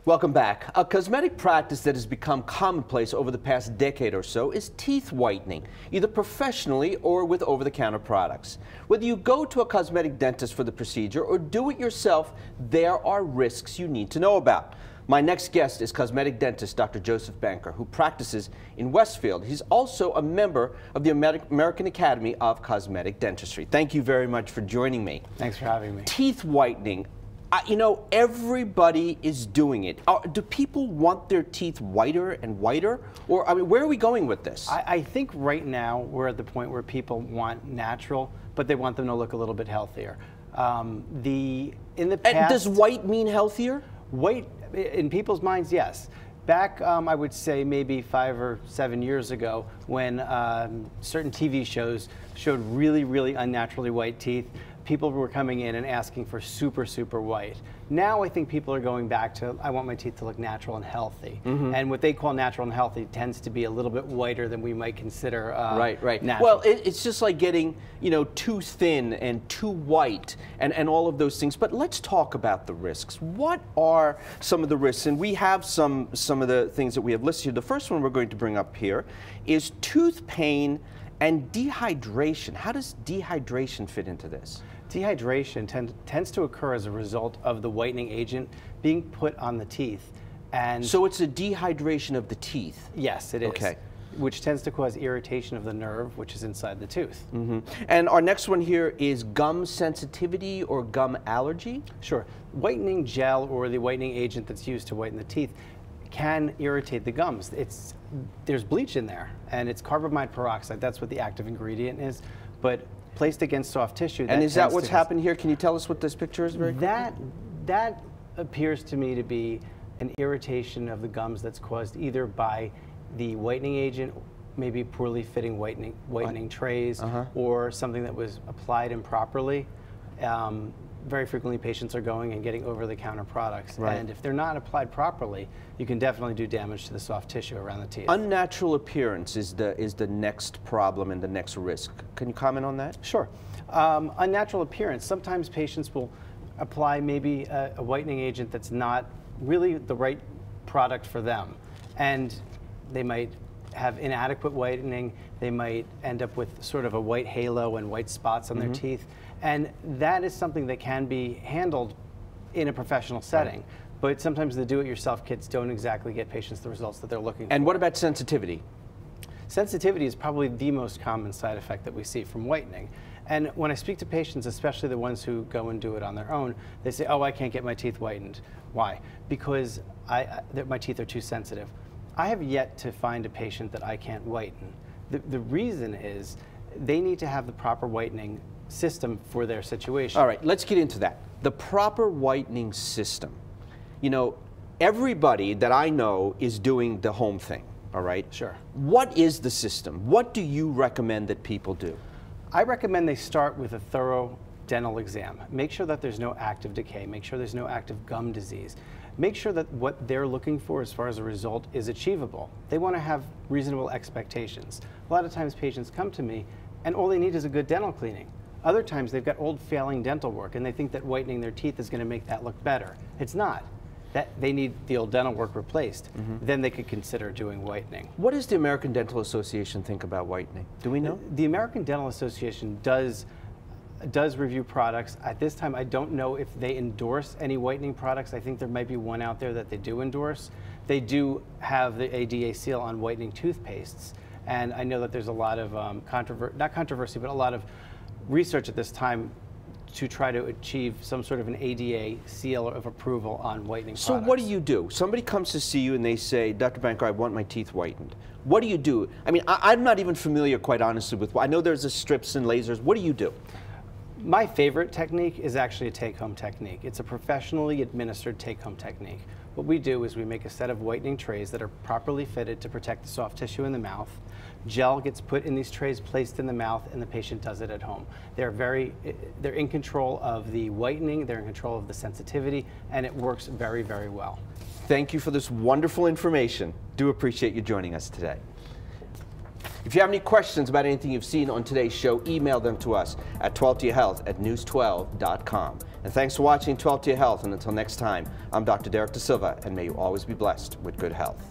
Welcome back. A cosmetic practice that has become commonplace over the past decade or so is teeth whitening, either professionally or with over-the-counter products. Whether you go to a cosmetic dentist for the procedure or do it yourself, there are risks you need to know about. My next guest is cosmetic dentist Dr. Joseph Banker, who practices in Westfield. He's also a member of the American Academy of Cosmetic Dentistry. Thank you very much for joining me. Thanks for having me. Teeth whitening. You know, everybody is doing it. Do people want their teeth whiter and whiter? Or, I mean, where are we going with this? I think right now we're at the point where people want natural, but they want them to look a little bit healthier. In the past, and does white mean healthier? White, in people's minds, yes. Back, I would say maybe 5 or 7 years ago, when certain TV shows showed really, really unnaturally white teeth, people were coming in and asking for super, super white. Now I think people are going back to, I want my teeth to look natural and healthy. Mm-hmm. And what they call natural and healthy tends to be a little bit whiter than we might consider right. natural. Well, it's just like getting, you know, too thin and too white and all of those things. But let's talk about the risks. What are some of the risks? And we have some of the things that we have listed here. The first one we're going to bring up here is tooth pain and dehydration. How does dehydration fit into this? Dehydration tends to occur as a result of the whitening agent being put on the teeth. And so it's a dehydration of the teeth? Yes, it is. Okay. Which tends to cause irritation of the nerve, which is inside the tooth. Mm-hmm. And our next one here is gum sensitivity or gum allergy? Sure. Whitening gel or the whitening agent that's used to whiten the teeth can irritate the gums. There's bleach in there, and it's carbamide peroxide. That's what the active ingredient is. But placed against soft tissue. And is that what's happened here? Can you tell us what this picture is very quickly? That appears to me to be an irritation of the gums that's caused either by the whitening agent, maybe poorly fitting whitening trays, or something that was applied improperly. Very frequently patients are going and getting over-the-counter products. Right. And if they're not applied properly, you can definitely do damage to the soft tissue around the teeth. Unnatural appearance is the next problem and the next risk. Can you comment on that? Sure. Unnatural appearance. Sometimes patients will apply maybe a whitening agent that's not really the right product for them. And they might have inadequate whitening. They might end up with sort of a white halo and white spots on their teeth. And that is something that can be handled in a professional setting. Right. But sometimes the do-it-yourself kits don't exactly get patients the results that they're looking for. And what about sensitivity? Sensitivity is probably the most common side effect that we see from whitening. And when I speak to patients, especially the ones who go and do it on their own, they say, oh, I can't get my teeth whitened. Why? Because my teeth are too sensitive. I have yet to find a patient that I can't whiten. The reason is they need to have the proper whitening system for their situation. All right, let's get into that. The proper whitening system. You know, everybody that I know is doing the home thing, all right? Sure. What is the system? What do you recommend that people do? I recommend they start with a thorough dental exam. Make sure that there's no active decay. Make sure there's no active gum disease. Make sure that what they're looking for as far as a result is achievable. They want to have reasonable expectations. A lot of times patients come to me and all they need is a good dental cleaning. Other times they've got old failing dental work and they think that whitening their teeth is going to make that look better. It's not. They need the old dental work replaced. Then they could consider doing whitening. What does the American Dental Association think about whitening? Do we know? The American Dental Association does review products. At this time, I don't know if they endorse any whitening products. I think there might be one out there that they do endorse. They do have the ADA seal on whitening toothpastes. And I know that there's a lot of not controversy, but a lot of research at this time to try to achieve some sort of an ADA seal of approval on whitening products. So what do you do? Somebody comes to see you and they say, Dr. Banker, I want my teeth whitened. What do you do? I mean, I'm not even familiar, quite honestly, with, I know there's the strips and lasers. What do you do? My favorite technique is actually a take-home technique. It's a professionally administered take-home technique. What we do is we make a set of whitening trays that are properly fitted to protect the soft tissue in the mouth. Gel gets put in these trays, placed in the mouth, and the patient does it at home. They're in control of the whitening, they're in control of the sensitivity, and it works very, very well. Thank you for this wonderful information. Do appreciate you joining us today. If you have any questions about anything you've seen on today's show, email them to us at 12toyourhealth@news12.com. And thanks for watching 12 to Your Health, and until next time, I'm Dr. Derek De Silva, and may you always be blessed with good health.